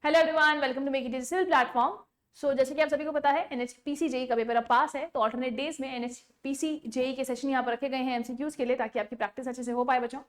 Hello everyone, welcome to make it civil platform. So जैसे कि आप सभी को पता है एनएचपीसी जेई का पेपर अब पास है, तो ऑल्टरनेट डेज में एनएचपीसी जेई के सेशन यहाँ पर रखे गए हैं एमसीक्यूज के लिए, ताकि आपकी प्रैक्टिस अच्छे से हो पाए बच्चों।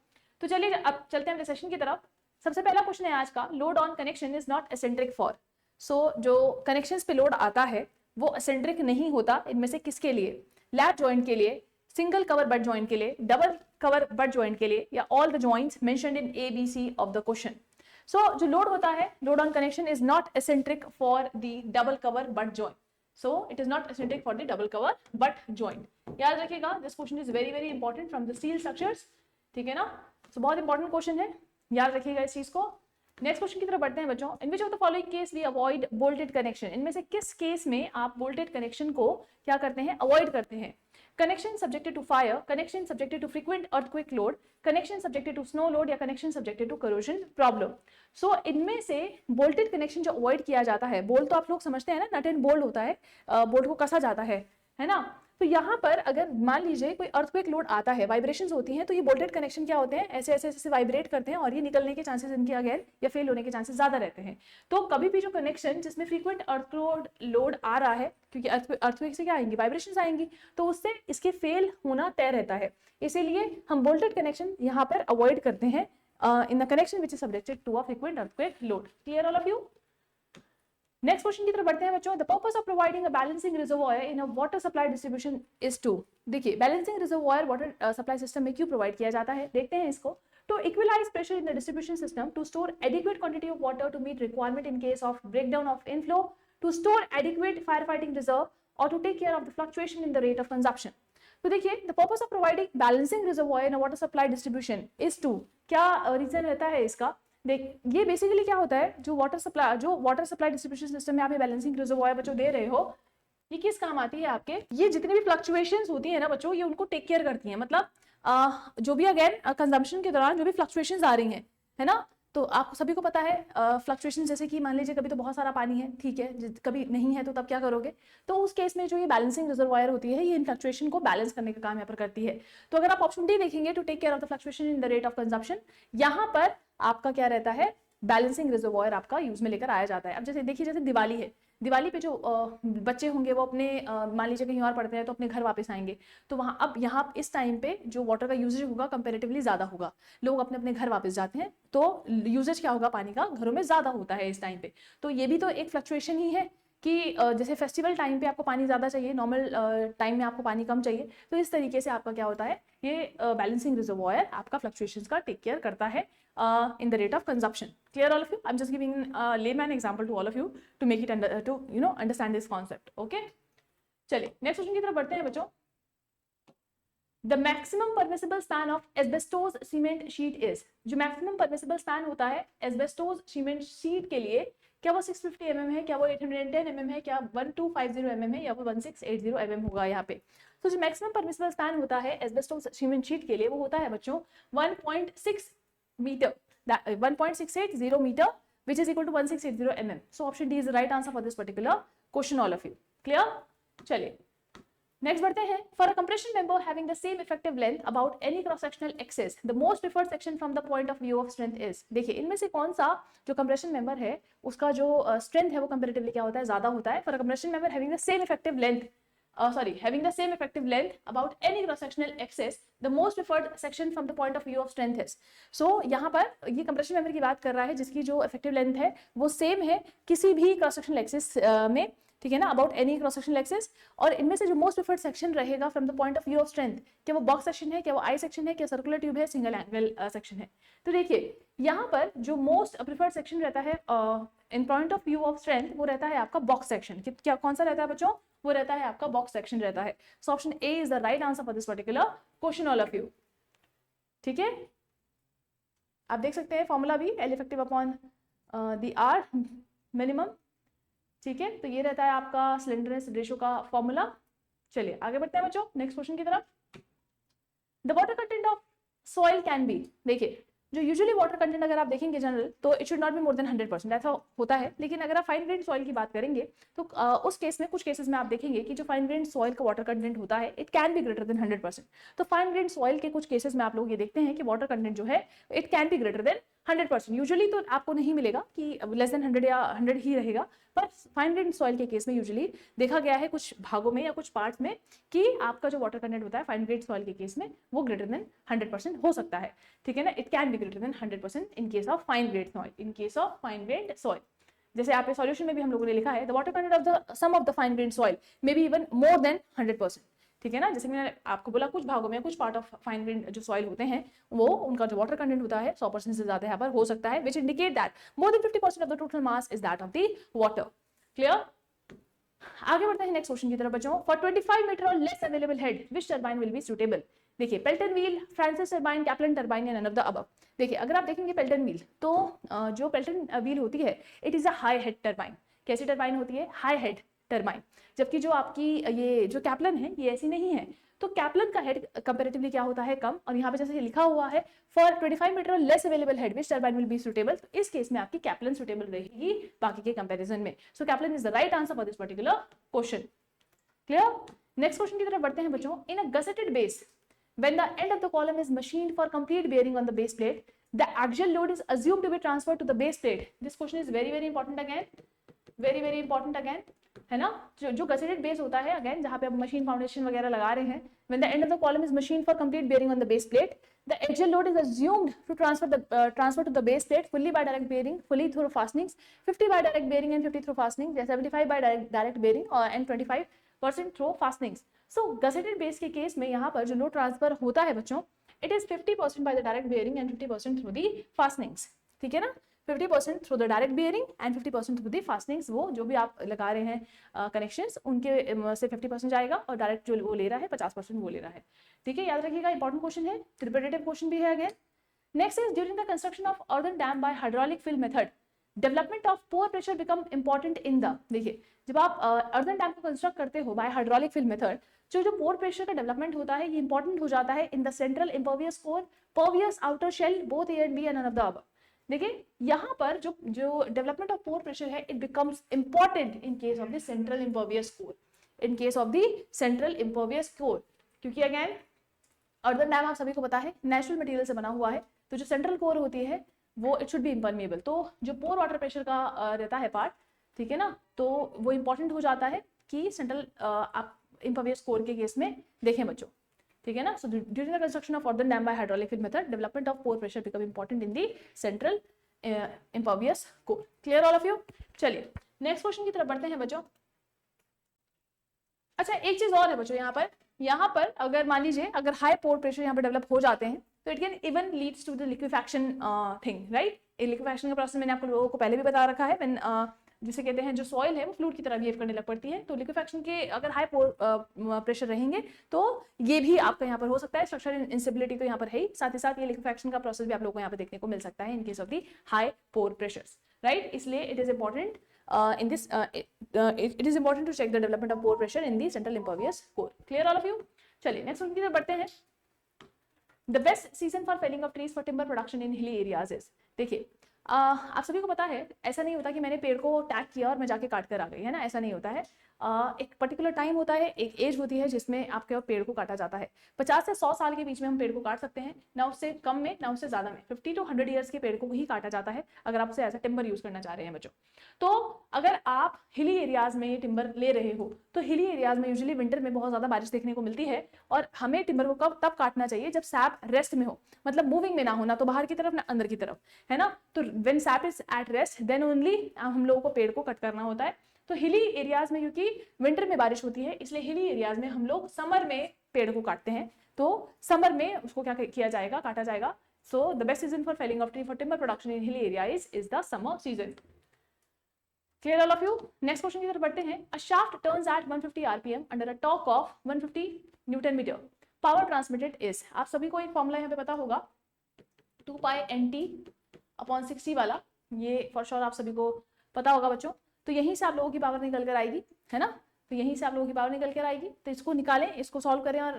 तो चलिए अब चलते हैं अपने सेशन की तरफ। सबसे पहला क्वेश्चन है आज का, load on connection is not eccentric for. So जो कनेक्शन पे लोड आता है वो एसेंट्रिक नहीं होता इनमें से किसके लिए? लैप जॉइंट के लिए, सिंगल कवर बट जॉइंट के लिए, डबल कवर बट जॉइंट के लिए, या all the joints mentioned in A B C of the question. So जो लोड होता है, load on connection is not eccentric for the double cover butt joint. So it is not eccentric for the double cover butt joint. याद रखिएगा, this question is very very important from the steel structures, ठीक है ना। सो बहुत important question है, याद रखिएगा इस चीज को। नेक्स्ट क्वेश्चन की तरफ बढ़ते हैं बच्चों। In which of the following case we avoid bolted connection? इनमें से किस केस में आप बोल्टेड कनेक्शन को क्या करते हैं? अवॉइड करते हैं। Connection subjected to fire, connection subjected to frequent earthquake load, connection subjected to snow load, या connection subjected to corrosion problem. So इनमें से बोल्टेड कनेक्शन जो अवॉइड किया जाता है, बोल्ट तो आप लोग समझते हैं ना, नट एंड बोल्ट होता है, बोल्ट को कसा जाता है ना। तो यहाँ पर अगर मान लीजिए कोई अर्थक्वेक लोड आता है, वाइब्रेशंस होती हैं, तो ये बोल्टेड कनेक्शन क्या होते हैं, ऐसे ऐसे ऐसे वाइब्रेट करते हैं और ये निकलने के चांसेस इनके अगेन या फेल होने के चांसेस ज्यादा रहते हैं। तो कभी भी जो कनेक्शन जिसमें फ्रीक्वेंट अर्थक्वेक लोड आ रहा है, क्योंकि अर्थक्वेक से क्या आएंगी, वाइब्रेशंस आएंगी, तो उससे इसके फेल होना तय रहता है। इसीलिए हम बोल्टेड कनेक्शन यहाँ पर अवॉइड करते हैं in the connection which is subjected to a frequent earthquake load. Clear all of you? Next question की तरफ बढ़ते हैं बच्चों। The purpose of providing a balancing reservoir in a water supply distribution is to. देखिए, balancing reservoir water supply system में क्यों provide किया जाता है, देखते हैं इसको। To equalize pressure in the distribution system, to store adequate quantity of water to meet requirement in case of breakdown of inflow, to store adequate fire fighting reserve, और to take care of the fluctuation in the rate of consumption. तो देखिए, the purpose of providing balancing reservoir in a water supply distribution is to, क्या reason रहता है इसका? देख, ये basically क्या होता है, जो वाटर सप्लाई डिस्ट्रीब्यूशन सिस्टम में आप ये बैलेंसिंग रिजर्वॉयर बच्चों दे रहे हो, ये किस काम आती है आपके? ये जितनी भी फ्लक्चुएशंस होती है ना बच्चों, ये उनको टेक केयर करती हैं। मतलब जो भी अगेन कंजम्पशन के दौरान जो भी फ्लक्चुएशंस आ रही हैं, है ना, तो आप सभी को पता है फ्लक्चुएशन, जैसे कि मान लीजिए कभी तो बहुत सारा पानी है, ठीक है, कभी नहीं है, तो तब क्या करोगे? तो उस केस में जो ये बैलेंसिंग रिजर्वॉयर होती है, ये इन फ्लक्चुएशन को बैलेंस करने का काम यहाँ पर करती है। तो अगर आप ऑप्शन डी देखेंगे, to take care of the fluctuation in the rate of consumption, यहाँ पर आपका क्या रहता है, बैलेंसिंग रिजर्वॉयर आपका यूज में लेकर आया जाता है। अब जैसे देखिए, जैसे दिवाली है, दिवाली पे जो बच्चे होंगे वो अपने मान लीजिए कहीं और पढ़ते हैं तो अपने घर वापस आएंगे, तो वहां अब यहाँ इस टाइम पे जो वाटर का यूजेज होगा कंपेरेटिवली ज्यादा होगा, लोग अपने अपने घर वापस जाते हैं, तो यूजेज क्या होगा, पानी का घरों में ज्यादा होता है इस टाइम पे। तो ये भी तो एक फ्लक्चुएशन ही है कि जैसे फेस्टिवल टाइम पे आपको पानी ज्यादा चाहिए, नॉर्मल टाइम में आपको पानी कम चाहिए, तो इस तरीके से आपका क्या होता है, ये बैलेंसिंग रिजर्वॉयर आपका फ्लक्चुएशंस का टेक केयर करता है in the rate of consumption. Clear all of you? I'm just giving a layman example to all of you to make it understand this concept. Okay? चलिए next question की तरफ बढ़ते हैं बच्चों। The maximum permissible span of asbestos cement sheet is, जो maximum permissible span होता है asbestos cement sheet के लिए, क्या वो 650 mm है, क्या वो 810 mm है, क्या 1250 mm है, या वो 1680 mm होगा यहाँ पे। तो जो maximum permissible span होता है asbestos cement sheet के लिए, वो होता है बच्चों 1.6 meter, 1.680 meter, which is equal to 1680 mm. So option D is the right answer for this particular question, all of you. Clear? चलिए नेक्स्ट बढ़ते हैं। For a compression member having the same effective length about any cross sectional axis, the most preferred section from the point of view of strength is. देखिए, इनमें से कौन सा जो compression member है उसका जो स्ट्रेंथ है वो कंपैरेटिवली क्या होता है, ज्यादा होता है। For a compression member having the same effective length having the same effective length about any cross-sectional axis, the most preferred section from the point of view of strength is. So यहाँ पर ये compression member की बात कर रहा है जिसकी जो इफेक्टिव लेंथ है वो सेम है किसी भी क्रॉस सेक्शनल एक्सिस में, ठीक है ना, about any cross sectional axis. और इनमें से जो मोस्ट प्रिफर्ड सेक्शन रहेगा from the point of view of strength, क्या वो बॉक्स सेक्शन है, क्या वो आई सेक्शन है, क्या सर्कुलर ट्यूब है, सिंगल एंगल सेक्शन है। तो देखिए, यहाँ पर जो मोस्ट प्रिफर्ड सेक्शन रहता है in point of view of strength, वो रहता है आपका बॉक्स सेक्शन। क्या कौन सा रहता है बच्चों? वो रहता है आपका बॉक्स सेक्शन रहता है। So option A is the right answer for this particular question, all of you. ठीक है, आप देख सकते हैं फॉर्मूला भी, L effective upon the R minimum, ठीक है। तो ये रहता है आपका स्लेंडरनेस रेशियो का फॉर्मूला। चलिए आगे बढ़ते हैं बच्चों नेक्स्ट क्वेश्चन की तरफ। The water content of soil can be, देखिए जो यूजुअली वाटर कंटेंट अगर आप देखेंगे जनरल, तो it should not be more than 100%, ऐसा होता है। लेकिन अगर आप फाइन ग्रेन सॉइल की बात करेंगे तो उस केस में, कुछ केसेस में आप देखेंगे कि जो फाइन ग्रेन सॉइल का वाटर कंटेंट होता है it can be greater than 100%। तो फाइन ग्रेन सॉइल के कुछ केसेस में आप लोग ये देखते हैं कि वाटर कंटेंट जो है it can be greater than 100%। Usually तो आपको नहीं मिलेगा कि लेस देन 100 या 100 ही रहेगा, पर फाइन ग्रेन सॉइल के केस में यूजुअली देखा गया है कुछ भागों में या कुछ पार्ट्स में कि आपका जो वाटर कंटेंट होता है फाइन ग्रेन सॉइल के केस में वो ग्रेटर देन 100% हो सकता है, ठीक है ना। It can be greater than 100% in case of fine grain soil, in case of fine grain soil. जैसे आप सॉल्यूशन में भी हम लोगों ने लिखा है the water content of the sum of the fine grain soil may be even more than 100%, ठीक है ना। जैसे मैंने आपको बोला कुछ भागों में कुछ पार्ट ऑफ फाइन ग्रेन जो सॉइल होते हैं वो उनका जो वाटर कंटेंट होता है 100% से ज्यादा यहाँ पर हो सकता है, which indicate that more than 50% of the total mass is that of the water. Clear? आगे बढ़ते हैं नेक्स्ट क्वेश्चन की तरफ बच्चों। फॉर 25 मीटर और less available head which turbine will be suitable. देखिए Pelton wheel, Francis turbine, Kaplan turbine या none of the above. देखिए अगर आप देखेंगे पेल्टन व्हील तो जो पेल्टन व्हील होती है it is a high head turbine. कैसी टरबाइन होती है? High head turbine. जबकि जो आपकी ये जो कैप्लन है ये ऐसी नहीं है। तो कैप्लन का हेड कंपैरेटिवली क्या होता है? कम। और यहाँ पे जैसे लिखा हुआ है for 25 metre less available head which turbine will be suitable, तो इस केस में आपकी कैप्लन सुटेबल रहेगी बाकी के कंपैरिजन में। So Kaplan is the right answer for this particular question. Clear? Next question की तरफ बढ़ते हैं बच्चों। In a gusseted base when the end of the column is machined for complete bearing on the base plate, the axial load is assumed to be transferred to the base plate. This question is very very important again, very important again, है ना। जो गसेटेड base होता है again जहाँ पे आप machine foundation वगैरह लगा रहे हैं, when the end of the column is machined for complete bearing on the base plate, the axial load is assumed to transfer to the base plate fully by direct bearing, fully through fastenings, 50 by direct bearing and 50 through fastenings, 75 by direct bearing and 25% through fastenings. So gusseted base के case में यहाँ पर जो load transfer होता है बच्चों it is 50% by the direct bearing and 50% through the fastenings, ठीक है ना। 50% through the direct bearing and 50% through the fastenings. वो जो भी आप लगा रहे हैं कनेक्शंस उनके से 50% जाएगा और डायरेक्ट जो वो ले रहा है 50% वो ले रहा है, ठीक है। याद रखिएगा इंपॉर्टेंट क्वेश्चन है, रिपीटेटिव क्वेश्चन भी है again. Next is during the construction of earthen dam by hydraulic fill method development of pore pressure become important in the. देखिए जब आप अर्दन डैम को कंस्ट्रक्ट करते हो बाय हाइड्रोलिक फिल मेथड, जो पोर प्रेशर का डेवलपमेंट होता है ये इंपॉर्टेंट हो जाता है in the central impervious core, pervious outer shell, both A and B and none of the above. देखिए यहाँ पर जो डेवलपमेंट ऑफ पोर प्रेशर है it becomes important in case of the central impervious core, in case of the central impervious core, क्योंकि again earthen dam आप सभी को पता है नेचुरल मटेरियल से बना हुआ है, तो जो सेंट्रल कोर होती है वो इट शुड बी इम्परमेबल। तो जो पोर वाटर प्रेशर का रहता है पार्ट, ठीक है ना, तो वो इंपॉर्टेंट हो जाता है कि सेंट्रल आप impervious core के केस में देखें बच्चों, ठीक है ना। So during the construction of earthen dam by hydraulic fill method development of pore pressure become important in the central impervious core। Clear all of you? चलिए नेक्स्ट क्वेश्चन की तरफ बढ़ते हैं बच्चों। अच्छा एक चीज और है बच्चों, यहाँ पर अगर मान लीजिए अगर हाई पोर प्रेशर यहाँ पर डेवलप हो जाते हैं तो it can even leads to the liquefaction thing, right. Liquefaction का प्रोसेस मैंने आप लोगों को पहले भी बता रखा है, जिसे कहते हैं जो सॉइल है वो फ्लूइड की तरह बिहेव करने लग पड़ती है। तो लिक्विफैक्शन के अगर हाई प्रेशर रहेंगे तो ये भी आपका यहाँ पर हो सकता है। स्ट्रक्चरल इंस्टेबिलिटी तो यहाँ पर है ही, साथ ही साथ ये लिक्विफैक्शन का प्रोसेस भी आप लोगों को यहाँ पर देखने को मिल सकता है in case of the high pore pressures, right. इसलिए it is important in this it is important to check the development of pore pressure in the central impervious core। clear all of you? चलिए next question की तरफ बढ़ते हैं। The best season for felling of trees for timber production in hilly areas is। देखिए आप सभी को पता है ऐसा नहीं होता कि मैंने पेड़ को टैग किया और मैं जाके काट कर आ गई, है ना, ऐसा नहीं होता है। एक पर्टिकुलर टाइम होता है, एक एज होती है जिसमें आपके पेड़ को काटा जाता है। 50 से 100 साल के बीच में हम पेड़ को काट सकते हैं, ना उससे कम में ना उससे ज्यादा में। 50 to 100 ईयर्स के पेड़ को ही काटा जाता है अगर आप उसे एज अ टिम्बर यूज करना चाह रहे हैं बच्चों। तो अगर आप हिली एरियाज में टिम्बर ले रहे हो तो हिली एरियाज में यूजुअली विंटर में बहुत ज्यादा बारिश देखने को मिलती है और हमें टिम्बर को कब तब काटना चाहिए जब सैप रेस्ट में हो, मतलब मूविंग में ना हो, ना तो बाहर की तरफ ना अंदर की तरफ, है ना। तो when sap is at rest then only हम लोगों को पेड़ को कट करना होता है। तो हिली एरियाज में क्योंकि विंटर में बारिश होती है इसलिए हिली एरियाज में हम लोग समर में पेड़ को काटते हैं। तो समर में उसको क्या किया जाएगा, काटा जाएगा। So the best season for felling of tree for timber production in hilly area is the summer season. Clear all of you? Next question की तरफ बढ़ते हैं। A shaft turns at 150 RPM under a torque of 150 newton metre, power transmitted is. आप सभी को एक formula यहाँ पे पता होगा 2 पाई nt अपॉन 60 वाला, ये फॉर श्योर आप सभी को पता होगा बच्चों। तो यहीं से आप लोगों की पावर निकल कर आएगी, है ना। तो यहीं से आप लोगों की पावर निकल कर आएगी। तो इसको निकालें, इसको सॉल्व करें और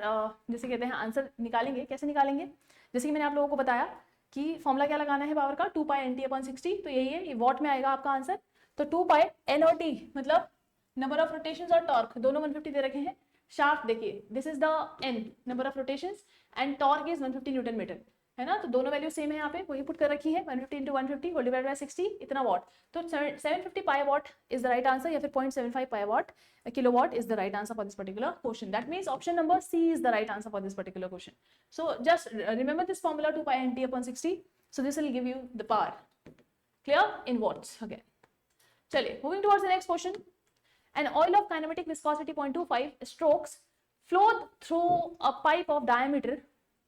जैसे कहते हैं आंसर निकालेंगे। कैसे निकालेंगे? जैसे कि मैंने आप लोगों को बताया कि फॉर्मूला क्या लगाना है पावर का, 2 पाई nt अपॉन 60। तो यही है, ये वॉट में आएगा आपका आंसर। तो 2 पाई n और t मतलब नंबर ऑफ रोटेशंस और टॉर्क दोनों 150 दे रखे हैं। शाफ्ट देखिए this is the n number of rotations and torque is 150 newton metre. है ना, तो दोनों वैल्यू सेम है यहाँ पे, वही पुट कर रखी है 150 into 150 होल डिवाइड बाय 60 इतना वॉट, तो 750 pi watt is the right answer, या फिर 0.75 pi watt kilowatt is the right answer for this particular question. That means option number C is the right answer for this particular question. So just remember this formula 2 pi nt upon 60. So this will give you the power. Clear in watts again. चलिए moving towards the next question. An oil of kinematic viscosity 0.25 strokes flow through a pipe of diameter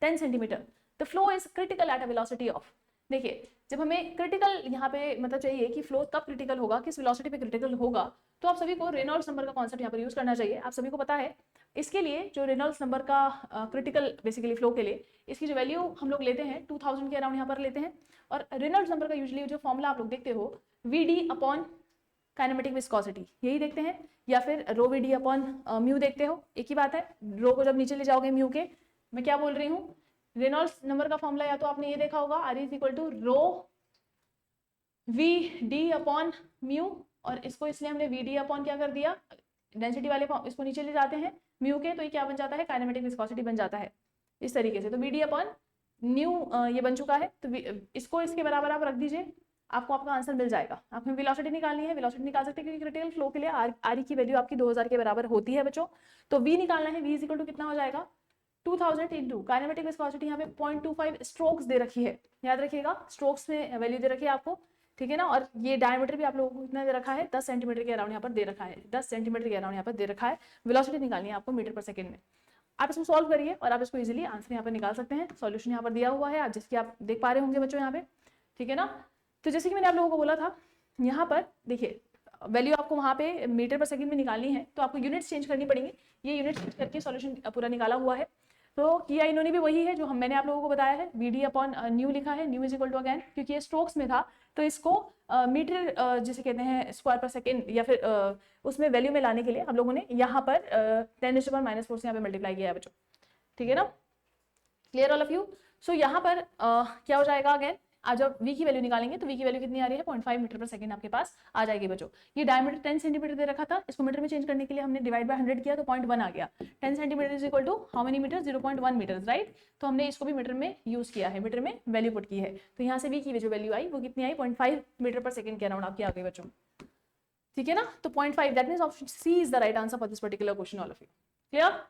10 centimeter. The flow is critical at a velocity of. देखिए जब हमें critical यहाँ पे मतलब चाहिए कि flow कब क्रिटिकल होगा, किस वेलोसिटी पे क्रिटिकल होगा, तो आप सभी को रेनॉल्ड्स नंबर का कॉन्सेप्ट यहाँ पर यूज करना चाहिए। आप सभी को पता है इसके लिए जो रेनॉल्ड्स नंबर का क्रिटिकल बेसिकली फ्लो के लिए इसकी जो वैल्यू हम लोग लेते हैं 2000 के अराउंड यहाँ पर लेते हैं, और रेनॉल्ड्स नंबर का यूजुअली जो फॉर्मूला आप लोग देखते हो VD अपॉन काइनेमेटिक विस्कोसिटी यही देखते हैं, या फिर रो VD अपॉन म्यू देखते हो, एक ही बात है। रो को जब नीचे ले जाओगे म्यू के, मैं क्या बोल रही हूँ, रेनॉल्ड्स नंबर का फॉर्मूला या तो आपने ये देखा होगा R is equal to rho VD upon mu, और इसको इसलिए हमने VD अपॉन क्या कर दिया, डेंसिटी वाले इसको नीचे ले जाते हैं म्यू के, तो ये क्या बन जाता है, काइनेमेटिक विस्कोसिटी बन जाता है इस तरीके से। तो VD अपॉन न्यू ये बन चुका है, तो इसको इसके बराबर आप रख दीजिए, आपको आपका आंसर मिल जाएगा। आपको वेलोसिटी निकालनी है, वेलोसिटी निकाल सकते हैं क्योंकि क्रिटिकल फ्लो के लिए आर की वैल्यू आपकी 2000 के बराबर होती है बच्चों। तो V निकालना है, V इज इक्वल टू कितना हो जाएगा 2000 इंटू काइनेमेटिक विस्कोसिटी यहाँ पे 0.25 स्ट्रोक्स दे रखी है, याद रखिएगा स्ट्रोक्स में वैल्यू दे रखी है आपको, ठीक है ना। और ये डायमीटर भी आप लोगों को कितना दे रखा है, 10 सेंटीमीटर के अराउंड यहाँ पर दे रखा है, 10 सेंटीमीटर के अराउंड यहाँ पर दे रखा है। वेलोसिटी निकालनी है आपको मीटर पर सेकंड में। आप इसको सॉल्व करिए और आप इसको इजीली आंसर यहाँ पर निकाल सकते हैं। सॉल्यूशन यहाँ पर दिया हुआ है, जिसकी आप देख पा रहे होंगे बच्चों यहाँ पे, ठीक है ना। तो जैसे कि मैंने आप लोगों को बोला था, यहाँ पर देखिए वैल्यू आपको वहाँ पे मीटर पर सेकंड में निकालनी है, तो आपको यूनिट्स चेंज करनी पड़ेंगी। ये यूनिट चेंज करके सॉल्यूशन पूरा निकाला हुआ है। तो किया इन्होंने भी वही है जो मैंने आप लोगों को बताया है, VD अपॉन न्यू लिखा है, nu is equal to again, क्योंकि ये स्ट्रोक्स में था तो इसको मीटर जिसे कहते हैं स्क्वायर पर सेकेंड या फिर उसमें वैल्यू में लाने के लिए हम लोगों ने यहाँ पर 10⁻⁴ से यहाँ पे मल्टीप्लाई किया है बच्चों, ठीक है ना। Clear all of you. So यहाँ पर क्या हो जाएगा अगेन, आज जब V की वैल्यू निकालेंगे तो V की वैल्यू कितनी आ रही है 0.5 मीटर पर सेकंड आपके पास आ जाएगी बच्चों। ये डायमीटर 10 सेंटीमीटर दे रखा था, इसको मीटर में चेंज करने के लिए हमने डिवाइड बाय 100 किया तो 0.1 आ गया। 10 centimetre is equal to how many metre, 0.1 metre, right. तो हमने इसको भी मीटर में यूज किया है, मीटर में वैल्यू पुट की है, तो यहाँ से V की जो वैल्यू आई वो कितनी आई 0.5 मीटर पर सेकंड के अराउंड आपकी आ गई बच्चों, ठीक है ना। तो 0.5 that means option C is the right answer for this particular question all of you. Clear,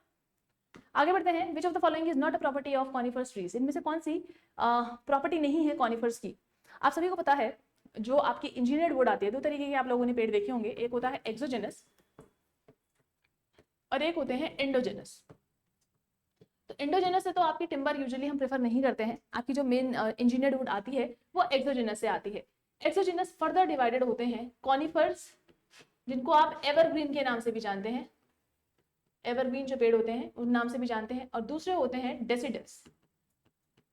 आगे बढ़ते हैं। विच of the following is not a property of conifers trees, इनमें से कौन सी प्रॉपर्टी नहीं है कॉनिफर्स की। आप सभी को पता है जो आपकी इंजीनियर्ड वुड आती है, दो तरीके के आप लोगों ने पेड़ देखे होंगे, एक होता है एक्सोजेनस और एक होते हैं एंडोजेनस। तो एंडोजेनस से तो आपकी टिम्बर यूजुअली हम प्रेफर नहीं करते हैं, आपकी जो मेन इंजीनियर्ड वुड आती है वो एक्सोजेनस से आती है। एक्सोजेनस फर्दर डिवाइडेड होते हैं कॉनिफर्स, जिनको आप एवरग्रीन के नाम से भी जानते हैं, एवरग्रीन जो पेड़ होते हैं उन नाम से भी जानते हैं, और दूसरे होते हैं डेसिडस।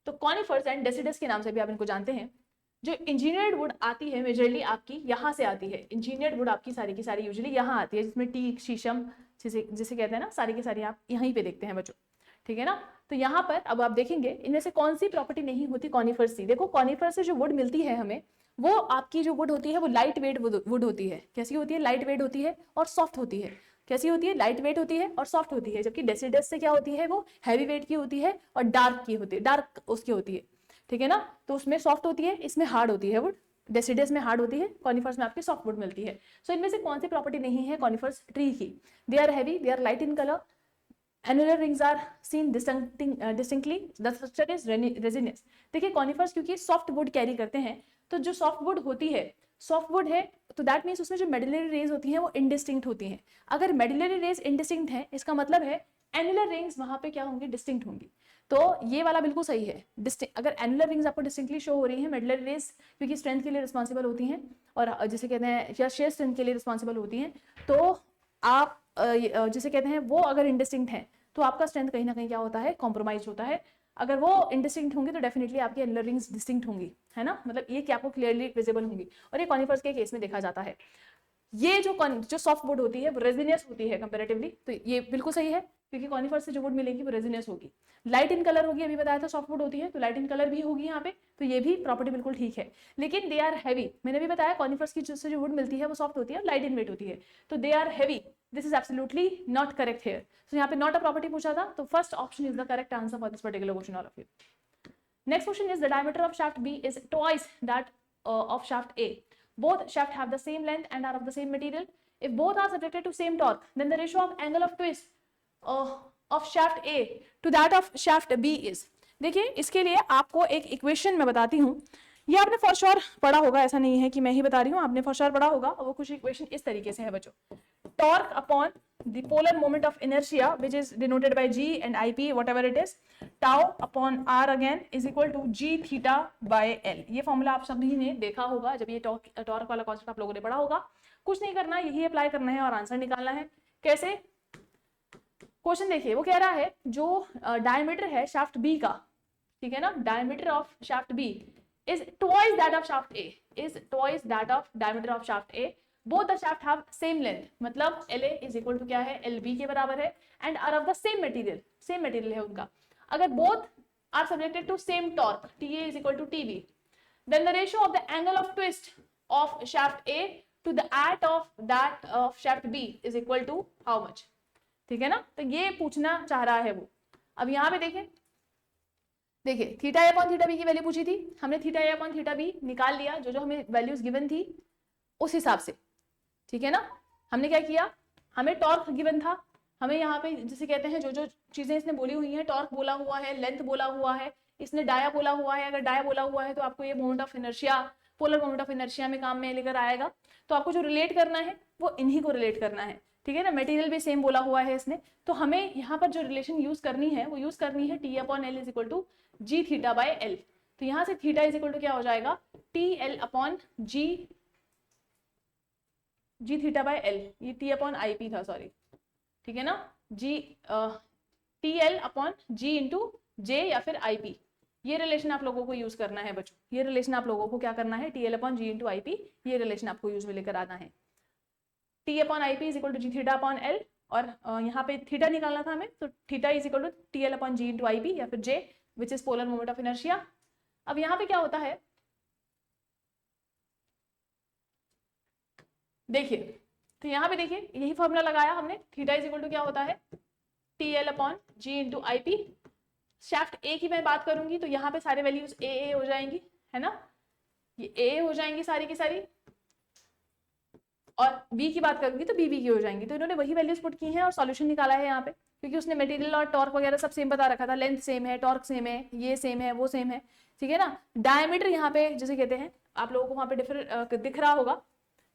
तो कॉनिफर्स एंड डेसिडस के नाम से भी आप इनको जानते हैं। जो इंजीनियर्ड वुड आती है मेजरली आपकी यहाँ से आती है, इंजीनियर्ड वुड आपकी सारी की सारी यूजुअली यहाँ आती है, जिसमें टीक शीशम जिसे कहते हैं ना, सारी की सारी आप यहीं पे देखते हैं बच्चों, ठीक है ना। तो यहाँ पर अब आप देखेंगे इनमें से कौन सी प्रॉपर्टी नहीं होती कॉनिफर्स की। देखो कॉनिफर्स से जो वुड मिलती है हमें, वो आपकी जो वुड होती है वो लाइट वेट वुड होती है। कैसी होती है, लाइट वेट होती है और सॉफ्ट होती है। कैसी होती है, लाइट वेट होती है और सॉफ्ट होती है। जबकि डेसिडस से क्या होती है, वो हैवी वेट की होती है और डार्क की होती है, डार्क उसकी होती है, ठीक है ना। तो उसमें सॉफ्ट होती है, इसमें हार्ड होती है वुड, डेसिडस में हार्ड होती है, कॉनिफर्स में आपकी सॉफ्ट वुड मिलती है। सो इनमें से कौन सी प्रॉपर्टी नहीं है कॉनिफर्स ट्री की। They are heavy, they are light in colour, annular rings are seen distinctly, the structure is resinous। देखिए कॉनिफर्स क्योंकि सॉफ्ट वुड कैरी करते हैं, तो जो सॉफ्ट वुड होती है, सॉफ्ट वुड है, तो दैट मीन्स उसमें जो मेडुलरी रेज होती हैं वो इंडिस्टिंक्ट होती हैं। अगर मेडुलरी रेज इंडिस्टिंक्ट है, इसका मतलब है एनुलर रिंग्स वहां पे क्या होंगी, डिस्टिंक्ट होंगी। तो ये वाला बिल्कुल सही है, अगर एनुलर रिंग्स आपको डिस्टिंक्टली शो हो रही है, मेडुलरी रेज क्योंकि स्ट्रेंथ के लिए रिस्पॉन्सिबल होती हैं और जिसे कहते हैं या शेयर स्ट्रेंथ के लिए रिस्पॉन्सिबल होती हैं, तो आप जिसे कहते हैं वो अगर इंडिस्टिंक्ट है तो आपका स्ट्रेंथ कहीं ना कहीं क्या होता है, कॉम्प्रोमाइज होता है। अगर वो इंडिस्टिंक्ट होंगी तो डेफिनेटली आपकी एनुलर रिंग्स डिस्टिंक्ट होंगी, है ना, मतलब ये कि आपको क्लियरली विजिबल होंगी, और ये कॉनिफर्स के केस में देखा जाता है। ये जो सॉफ्ट वुड होती है वो रेजिनियस होती है कंपैरेटिवली, तो ये बिल्कुल सही है क्योंकि कॉनिफर्स से जो वुड मिलेगी वो रेजिनियस होगी, लाइट इन कलर होगी, अभी बताया था सॉफ्ट वुड होती है तो लाइट इन कलर भी होगी यहाँ पे, तो ये भी प्रॉपर्टी बिल्कुल ठीक है। लेकिन दे आर हैवी, मैंने भी बताया कॉनिफर्स की जो वुड मिलती है वो सॉफ्ट होती है और लाइट इन वेट होती है, तो they are heavy, this is absolutely not correct here. So यहाँ पे नॉट अ प्रॉपर्टी पूछा था, तो first option is the correct answer for this particular question all of you. Next question is the diameter of shaft B is twice that of shaft A. Both shaft have the same length and are of the same material. If both are subjected to same torque, then the ratio of angle of twist of shaft A to that of shaft B is. देखिए इसके लिए आपको एक equation मैं बताती हूँ, ये आपने फॉर श्योर पढ़ा होगा, ऐसा नहीं है कि मैं ही बता रही हूँ, आपने फॉर श्योर पढ़ा होगा। वो कुछ इक्वेशन इस तरीके से है बच्चों, torque upon the polar moment of inertia which is denoted by g and ip whatever it is, tau upon r again is equal to g theta by l। ये फॉर्मूला आप सभी ने देखा होगा जब ये टॉर्क वाला कॉन्सेप्ट आप लोगों ने पढ़ा होगा। कुछ नहीं करना, यही अप्लाई करना है और आंसर निकालना है। कैसे? क्वेश्चन देखिए, वो कह रहा है जो डायमीटर है शाफ्ट बी का, ठीक है ना, diameter of shaft B is twice that of shaft A, is twice that of diameter of shaft A, both the shaft have same length, मतलब LA is equal to क्या है, LB के बराबर है, and are of the same material, same material है उनका। अगर both are subjected to same torque, TA is equal to TB, then the ratio of the angle of twist of shaft A to the at of that of shaft B is equal to how much, ठीक है ना। तो ये पूछना चाह रहा है वो। अब यहाँ पे देखिए theta A upon theta B की वैल्यू पूछी थी हमने, theta A upon theta B निकाल लिया, जो जो हमें वैल्यूज गिवन थी उस हिसाब से, ठीक है ना। हमने क्या किया, हमें टॉर्क गिवन था, हमें यहाँ पे जैसे कहते हैं जो जो चीजें इसने बोली हुई हैं, टॉर्क बोला हुआ है, लेंथ बोला हुआ है, इसने डाया बोला हुआ है। अगर डाया बोला हुआ है तो आपको ये moment of inertia, polar moment of inertia में काम में लेकर आएगा। तो आपको जो रिलेट करना है वो इन्हीं को रिलेट करना है, ठीक है ना। मटेरियल भी सेम बोला हुआ है इसने, तो हमें यहाँ पर जो रिलेशन यूज करनी है वो यूज करनी है T upon L is equal to G theta by L. तो यहाँ से थीटा इज इक्वल टू क्या हो जाएगा, T L upon G theta by L, ये टी अपॉन आई पी था सॉरी, ठीक है ना, G T L upon G into J या फिर आई पी। ये रिलेशन आप लोगों को यूज करना है बच्चों, ये रिलेशन आप लोगों को क्या करना है, T L upon G into I P, ये रिलेशन आपको यूज में लेकर आना है। T upon I P is equal to G theta upon L, और यहाँ पे थीटा निकालना था हमें, तो theta is equal to T L upon G into I P या फिर J which is polar moment of inertia. अब यहाँ पे क्या होता है देखिए, तो यहाँ पे देखिए यही फॉर्मूला लगाया हमने, थीटा इज इक्वल टू क्या होता है, T L upon G into I P. Shaft A की मैं बात करूंगी तो यहाँ पे सारे वैल्यूज ए हो जाएंगी, है ना, ये ए हो जाएंगी सारी की सारी, और बी की बात करूंगी तो बी की हो जाएंगी। तो इन्होंने वही वैल्यूज पुट की हैं और सॉल्यूशन निकाला है यहाँ पे, क्योंकि उसने मटेरियल और टॉर्क वगैरह सब सेम बता रखा था, लेंथ सेम है, टॉर्क सेम है, ये सेम है, वो सेम है, ठीक है ना। डायमीटर यहाँ पे जैसे कहते हैं आप लोगों को वहाँ पे डिफर दिख रहा होगा,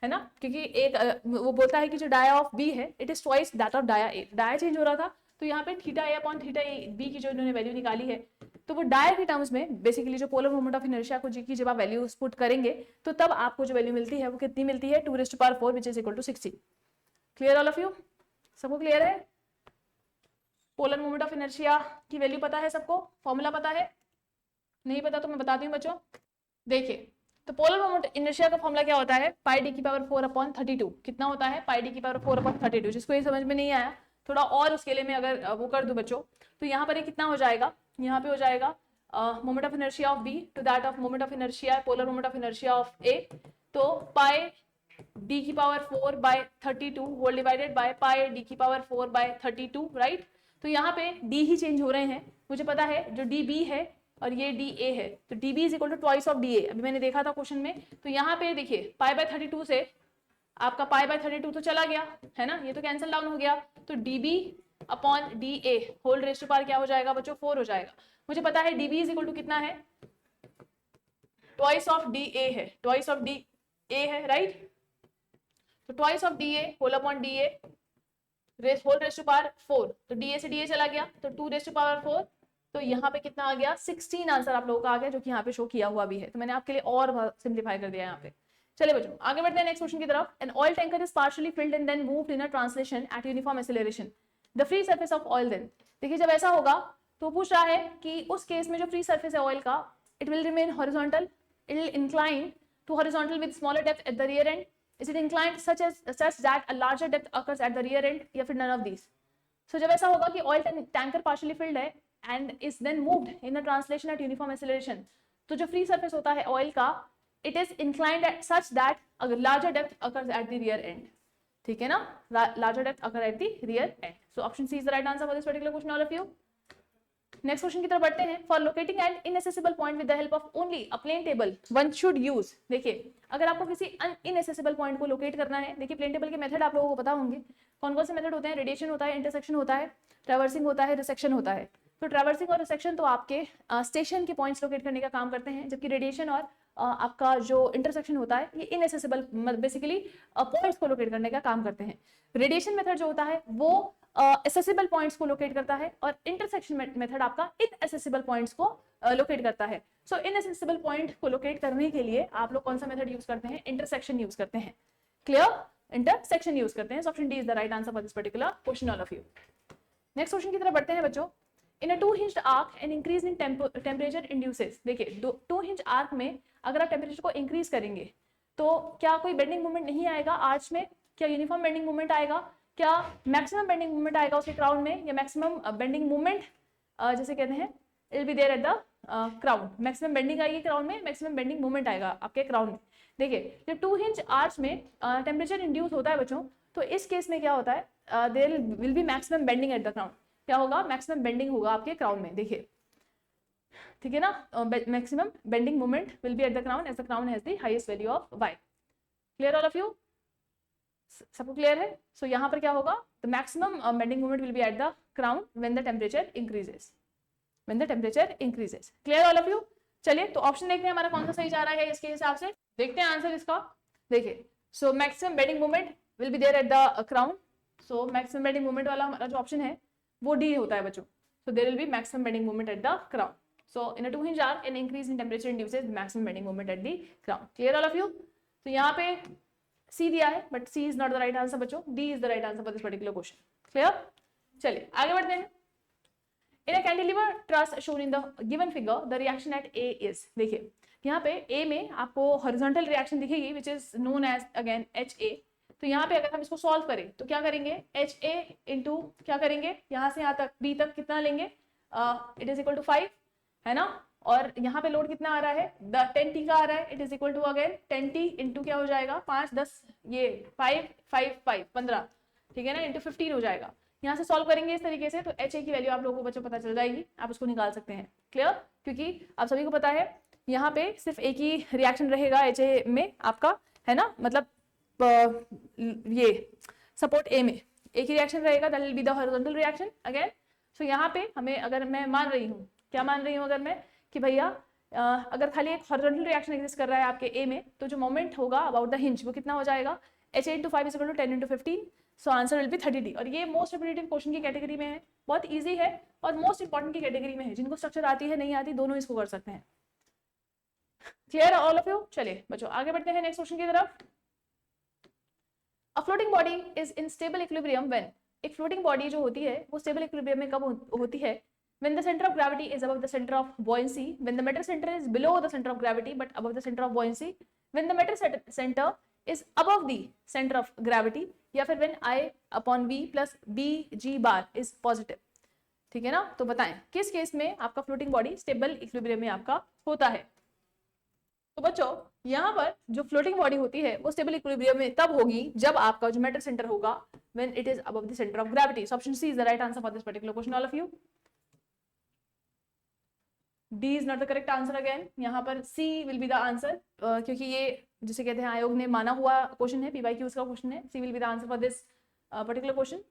है ना, क्योंकि एक वो बोलता है कि जो डाया ऑफ बी है it is twice that of dia A, dia change हो रहा था, तो यहाँ पे theta A upon theta A B की जो इन्होंने वैल्यू निकाली है, तो वो डाया के टर्म्स में बेसिकली जो पोलर मोमेंट ऑफ इनर्शिया को जी की जब आप वैल्यू पुट करेंगे तो तब आपको जो वैल्यू मिलती है वो कितनी मिलती है, 2⁴ which is equal to 60। Clear all of you, सबको क्लियर है? पोलर मोमेंट ऑफ इनर्शिया की वैल्यू पता है सबको, फॉर्मूला पता है? नहीं पता तो मैं बताती हूँ बच्चों। देखिए तो पोलर मोमेंट इनर्शिया का फॉर्मूला क्या होता है, पाई डी की पावर 4 अपॉन 32। कितना होता है, पाई डी की पावर 4 अपॉन 32। जिसको ये समझ में नहीं आया थोड़ा और उसके लिए मैं अगर वो कर दूं बच्चों, तो यहाँ पर ये कितना हो जाएगा, यहाँ पे हो जाएगा moment of inertia of B to that of moment of inertia, polar moment of inertia of A, तो पाई डी की power 4 by 32 whole divided by pi D की पावर 4 बाय 32, राइट। तो यहाँ पे डी ही चेंज हो रहे हैं, मुझे पता है जो डी बी है और ये डी ए है, तो D B is equal to twice of D A, अभी मैंने देखा था क्वेश्चन में। तो यहाँ पे देखिए पाई बाय 32 से आपका पाई बाय 32 तो चला गया, है ना, ये तो कैंसिल डाउन हो गया, तो D B upon D A whole raised to power क्या हो जाएगा बच्चों, 4 हो जाएगा। मुझे पता है D B is equal to कितना है, ट्वाइस ऑफ डी ए है, ट्वाइस ऑफ डी ए है, राइट। तो twice of D A whole upon D A whole raised to power 4, तो डी ए से डी ए चला गया तो 2 रेस्ट टू पावर 4, तो यहाँ पे कितना आ गया, 16 आंसर आप लोगों का आ गया, जो कि यहाँ पे शो किया हुआ भी है। तो मैंने आपके लिए और सिंप्लीफाई कर दिया यहाँ पे। चलिए बच्चों आगे बढ़ते हैं नेक्स्ट क्वेश्चन की तरफ। An oil tanker is partially filled and then moved in a translation at uniform acceleration, the free surface of oil then. देखिए जब ऐसा होगा तो पूछ रहा है कि उस केस में जो फ्री सरफेस है ऑयल का, it will remain horizontal, it will incline to horizontal with smaller depth at the rear end, is it inclined such that a larger depth occurs at the rear end, या फिर none of these. सो जब ऐसा होगा कि oil tanker partially field है and is then moved in a translation at uniform acceleration, तो जो free surface होता है oil का, it is inclined at such that a larger depth occurs at the rear end, ठीक है ना, larger depth occur at the rear end. So option C is the right answer for this particular question all of you. Next question की तरफ बढ़ते हैं। For locating an inaccessible point with the help of only a plane table one should use. देखिए अगर आपको किसी इनएसेसिबल point को locate करना है, देखिए प्लेन टेबल के मेथड आप लोगों को पता होंगे। कौन कौन से मेथड होते हैं? रेडिएशन होता है, इंटरसेक्शन होता है, ट्रैवर्सिंग होता है, रिसेक्शन होता है। तो ट्रैवर्सिंग और रिसेक्शन तो आपके स्टेशन के पॉइंट्स लोकेट करने का काम करते हैं, जबकि रेडिएशन और आपका जो इंटरसेक्शन होता है ये इनएसेसिबल बेसिकली पॉइंट्स को लोकेट करने का काम करते हैं। रेडिएशन मेथड जो होता है वो एसेसिबल पॉइंट्स को लोकेट करता है और इंटरसेक्शन मेथड आपका इनएसेसिबल पॉइंट्स को लोकेट करता है। सो इनएसेसिबल पॉइंट को लोकेट करने के लिए आप लोग कौन सा मेथड यूज करते हैं? इंटरसेक्शन यूज करते हैं। क्लियर? इंटरसेक्शन यूज करते हैं। Option D is the right answer for this particular question all of you. Next question की तरफ बढ़ते हैं बच्चों। In a two hinged arch an increase in temperature induces. देखिए टू हिंज आर्क में अगर आप टेम्परेचर को इंक्रीज करेंगे तो क्या कोई बेंडिंग मूवमेंट नहीं आएगा आर्च में? क्या यूनिफॉर्म बेंडिंग मूवमेंट आएगा? क्या मैक्सिमम बेंडिंग मूवमेंट आएगा उसके क्राउन में? या मैक्सिमम बेंडिंग मूवमेंट जैसे कहते हैं it will be there at the crown. Maximum bending आएगी क्राउन में, मैक्सिमम बेंडिंग मूवमेंट आएगा आपके क्राउन में। देखिए जब टू हिंज आर्च में टेम्परेचर इंड्यूस होता है बच्चों, तो इस केस में क्या होता है? There will be maximum bending at the crown. क्या होगा? मैक्सिमम बेंडिंग होगा आपके क्राउन में। देखिए ठीक है ना, maximum bending movement will be at the crown as the crown has the highest value of y। Clear all of you? सबको क्लियर है? सो यहाँ पर क्या होगा? The maximum bending movement will be at the crown when the temperature increases, when the temperature increases. Clear all of you? चलिए तो option देखते हैं हमारा कौन सा सही जा रहा है इसके हिसाब से। देखते हैं आंसर इसका। देखिए so maximum bending movement will be there at the crown. So maximum bending movement वाला हमारा जो ऑप्शन है वो डी होता है बच्चों। So there will be maximum bending movement at the crown. So in a two hinge arch an increase in temperature induces maximum bending movement at the crown. Clear all of you? तो यहाँ पे C दिया है but C is not the right answer बच्चों, D is the right answer for this particular question. Clear? चलिए आगे बढ़ते हैं। In a cantilever truss shown in the given figure, the reaction at A is। देखिए यहाँ पे A में आपको हॉरिजॉन्टल रिएक्शन दिखेगी which is known as again HA। तो यहाँ पे अगर हम इसको सॉल्व करें तो क्या करेंगे? HA इंटू क्या करेंगे? यहाँ से यहाँ तक B तक कितना लेंगे? इट इज इक्वल टू 5 है ना। और यहाँ पे लोड कितना आ रहा है? 10T का आ रहा है। It is equal to again 10T into क्या हो जाएगा? 5 10 ये 5 5 5 15 ठीक है ना, इंटू 15 हो जाएगा। यहाँ से सॉल्व करेंगे इस तरीके से तो HA की वैल्यू आप लोगों को बच्चों पता चल जाएगी, आप उसको निकाल सकते हैं। क्लियर? क्योंकि आप सभी को पता है यहाँ पे सिर्फ एक ही रिएक्शन रहेगा HA में आपका, है ना, मतलब ये सपोर्ट A में एक ही रिएक्शन रहेगा, that will be the horizontal reaction again. So यहाँ पे हमें अगर मैं मान रही हूँ, क्या मान रही हूँ अगर मैं कि भैया अगर खाली एक हॉरिजॉन्टल रिएक्शन एग्जिस्ट कर रहा है आपके A में तो जो मोमेंट होगा अबाउट द हिंज वो कितना हो जाएगा? HA into 5 is equal to 10 into 15। So answer will be 30D। और ये मोस्ट रिपीटेटिव क्वेश्चन की कैटेगरी में है, बहुत इजी है और मोस्ट इंपॉर्टेंट की कैटेगरी में है। जिनको स्ट्रक्चर आती है नहीं आती दोनों इसको कर सकते हैं। Clear all of you? चलिए बच्चों आगे बढ़ते हैं नेक्स्ट क्वेश्चन की तरफ। अ floating body is in stable equilibrium when. एक फ्लोटिंग बॉडी जो होती है वो स्टेबल इक्विलिब्रियम में कब होती है? When the center of gravity is above the center of buoyancy, when the matter center is below the center of gravity but above the center of buoyancy, when the matter center is above the center of gravity, या फिर when I upon V plus BG bar is positive। ठीक है ना, तो बताएं किस case में आपका फ्लोटिंग बॉडी स्टेबल इक्विलिब्रियम में आपका होता है? तो बच्चों यहाँ पर जो फ्लोटिंग बॉडी होती है वो स्टेबल इक्विलिब्रियम में तब होगी जब आपका जो मैटर सेंटर होगा when it is above the center of gravity। So option C is the right answer for this particular question all of you। D is not the correct answer again। यहाँ पर C will be the answer क्योंकि ये जिसे कहते हैं आयोग ने माना हुआ क्वेश्चन है, PYQs का क्वेश्चन है। C will be the answer for this particular question।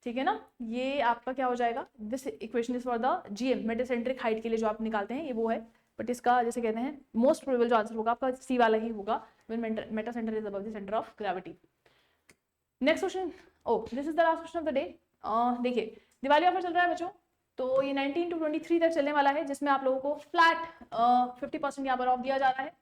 ठीक है ना, ये आपका क्या हो जाएगा? This equation is for the GM metacentric height के लिए जो आप निकालते हैं ये वो है, बट इसका जैसे कहते हैं मोस्ट प्रोबेबल जो आंसर होगा आपका C वाला ही होगा when metacentre is above the centre of gravity. Next question, this is the last question of the day. देखिए दिवाली ऑफर चल रहा है बच्चों, तो ये 19 to 23 तक चलने वाला है, जिसमें आप लोगों को फ्लैट 50% यहाँ पर ऑफ दिया जा रहा है।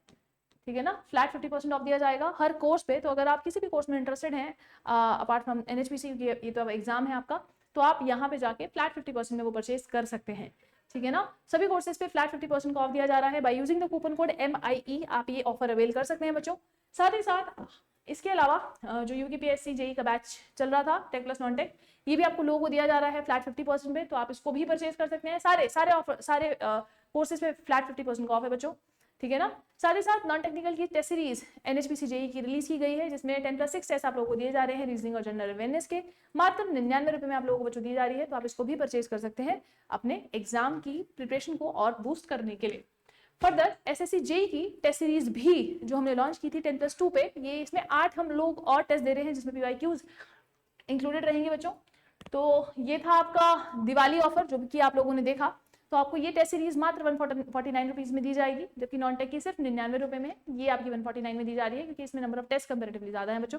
ठीक है ना, फ्लैट 50% ऑफ दिया जाएगा हर कोर्स पे। तो अगर आप किसी भी कोर्स में इंटरेस्टेड हैं अपार्ट फ्रॉम NHPC, ये तो एग्जाम है आपका, तो आप यहाँ पे जाके फ्लैट 50% में वो परचेज कर सकते हैं। ठीक है ना, सभी कोर्सेज पे फ्लैट 50% का ऑफ दिया जा रहा है। By using the coupon code MIE आप ये ऑफर अवेल कर सकते हैं बच्चों। साथ ही साथ इसके अलावा जो UPSC JEE का बैच चल रहा था टेक प्लस नॉन टेक, ये भी आपको लोगों को दिया जा रहा है फ्लैट 50% पे, तो आप इसको भी परचेज कर सकते हैं। सारे ऑफर सारे कोर्सेज पे फ्लैट 50% का ऑफ है बच्चों। ठीक है ना। साथ ही साथ नॉन टेक्निकल की टेस्ट सीरीज NHPC JEE की रिलीज की गई है, जिसमें 10+6 टेस्ट आप लोगों को दिए जा रहे हैं रीजनिंग और जनरल अवेयरनेस के, मात्र 99 रुपए में आप लोगों को बच्चों दी जा रही है। तो आप इसको भी परचेज कर सकते हैं अपने एग्जाम की प्रिपरेशन को और बूस्ट करने के लिए। फर्दर SSC JEE की टेस्ट सीरीज भी जो हमने लॉन्च की थी 10+2 पे, ये इसमें 8 हम लोग और टेस्ट दे रहे हैं, जिसमें PYQs इंक्लूडेड रहेंगे बच्चों। तो ये था आपका दिवाली ऑफर जो कि आप लोगों ने देखा। तो आपको ये टेस्ट सीरीज मात्र 149 रुपीज में दी जाएगी, जबकि नॉन टेक की सिर्फ 99 रुपए में, ये आपकी 149 में दी जा रही है, क्योंकि इसमें नंबर ऑफ टेस्ट कंपेरेटिवली ज्यादा है बच्चों।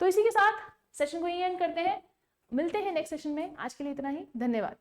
तो इसी के साथ सेशन को यही एंड करते हैं, मिलते हैं नेक्स्ट सेशन में। आज के लिए इतना ही, धन्यवाद।